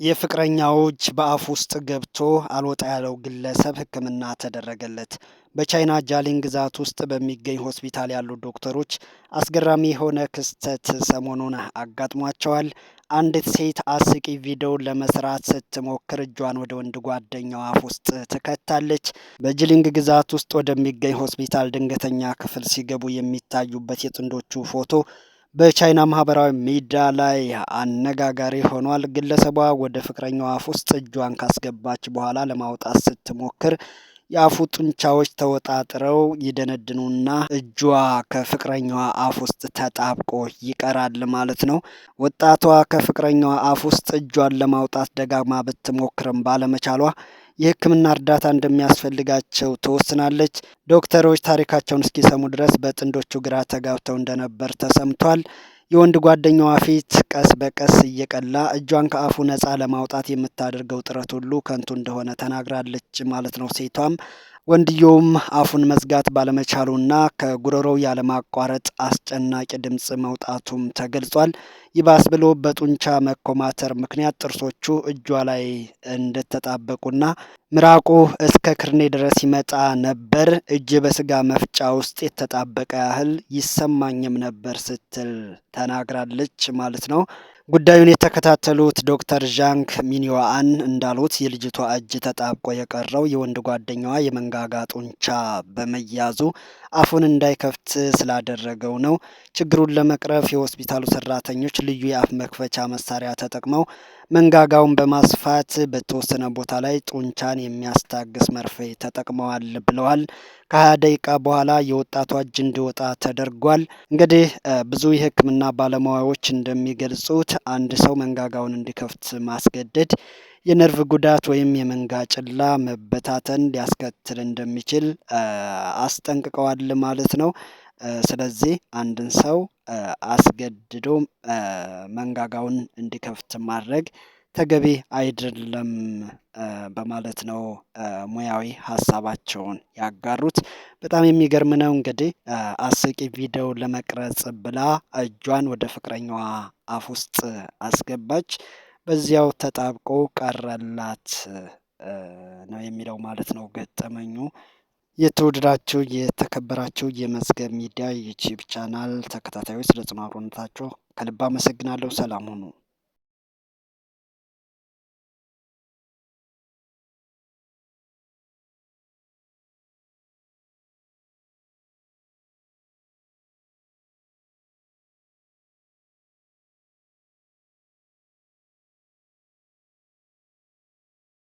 የፍቅረኛው እጅ በአፍ ውስጥ ገብቶ አልወጣ ያለው ግለሰብ ሕክምና ተደረገለት። በቻይና ጃሊን ግዛት ውስጥ በሚገኝ ሆስፒታል ያሉ ዶክተሮች አስገራሚ የሆነ ክስተት ሰሞኑን አጋጥሟቸዋል። አንዲት ሴት አስቂ ቪዲዮ ለመስራት ስትሞክር እጇን ወደ ወንድ ጓደኛዋ አፍ ውስጥ ትከታለች። በጅሊንግ ግዛት ውስጥ ወደሚገኝ ሆስፒታል ድንገተኛ ክፍል ሲገቡ የሚታዩበት የጥንዶቹ ፎቶ በቻይና ማህበራዊ ሚዲያ ላይ አነጋጋሪ ሆኗል። ግለሰቧ ወደ ፍቅረኛዋ አፍ ውስጥ እጇን ካስገባች በኋላ ለማውጣት ስትሞክር የአፉ ጡንቻዎች ተወጣጥረው ይደነድኑና እጇ ከፍቅረኛዋ አፍ ውስጥ ተጣብቆ ይቀራል ማለት ነው። ወጣቷ ከፍቅረኛዋ አፍ ውስጥ እጇን ለማውጣት ደጋግማ ብትሞክርም ባለመቻሏ የሕክምና እርዳታ እንደሚያስፈልጋቸው ትወስናለች። ዶክተሮች ታሪካቸውን እስኪሰሙ ድረስ በጥንዶቹ ግራ ተጋብተው እንደነበር ተሰምቷል። የወንድ ጓደኛዋ ፊት ቀስ በቀስ እየቀላ እጇን ከአፉ ነፃ ለማውጣት የምታደርገው ጥረት ሁሉ ከንቱ እንደሆነ ተናግራለች ማለት ነው። ሴቷም ወንድየውም አፉን መዝጋት ባለመቻሉና ከጉሮሮው ያለማቋረጥ አስጨናቂ ድምፅ መውጣቱም ተገልጿል። ይባስ ብሎ በጡንቻ መኮማተር ምክንያት ጥርሶቹ እጇ ላይ እንደተጣበቁና ምራቁ እስከ ክርኔ ድረስ ይመጣ ነበር። እጅ በስጋ መፍጫ ውስጥ የተጣበቀ ያህል ይሰማኝም ነበር ስትል ተናግራለች ማለት ነው። ጉዳዩን የተከታተሉት ዶክተር ዣንግ ሚኒዋአን እንዳሉት የልጅቷ እጅ ተጣብቆ የቀረው የወንድ ጓደኛዋ የመንጋጋ ጡንቻ በመያዙ አፉን እንዳይከፍት ስላደረገው ነው። ችግሩን ለመቅረፍ የሆስፒታሉ ሰራተኞች ልዩ የአፍ መክፈቻ መሳሪያ ተጠቅመው መንጋጋውን በማስፋት በተወሰነ ቦታ ላይ ጡንቻን የሚያስታግስ መርፌ ተጠቅመዋል ብለዋል። ከ20 ደቂቃ በኋላ የወጣቷ እጅ እንዲወጣ ተደርጓል። እንግዲህ ብዙ የሕክምና ባለሙያዎች እንደሚገልጹት አንድ ሰው መንጋጋውን እንዲከፍት ማስገደድ የነርቭ ጉዳት ወይም የመንጋ ጭላ መበታተን ሊያስከትል እንደሚችል አስጠንቅቀዋል ማለት ነው። ስለዚህ አንድን ሰው አስገድዶ መንጋጋውን እንዲከፍት ማድረግ ተገቢ አይደለም በማለት ነው ሙያዊ ሀሳባቸውን ያጋሩት። በጣም የሚገርም ነው። እንግዲህ አስቂ ቪዲዮ ለመቅረጽ ብላ እጇን ወደ ፍቅረኛዋ አፍ ውስጥ አስገባች፣ በዚያው ተጣብቆ ቀረላት ነው የሚለው ማለት ነው ገጠመኙ። የተወደዳችሁ የተከበራችሁ የመዝገብ ሚዲያ ዩቲዩብ ቻናል ተከታታዮች ስለ ጽናሮነታችሁ ከልብ አመሰግናለሁ። ሰላም ሁኑ።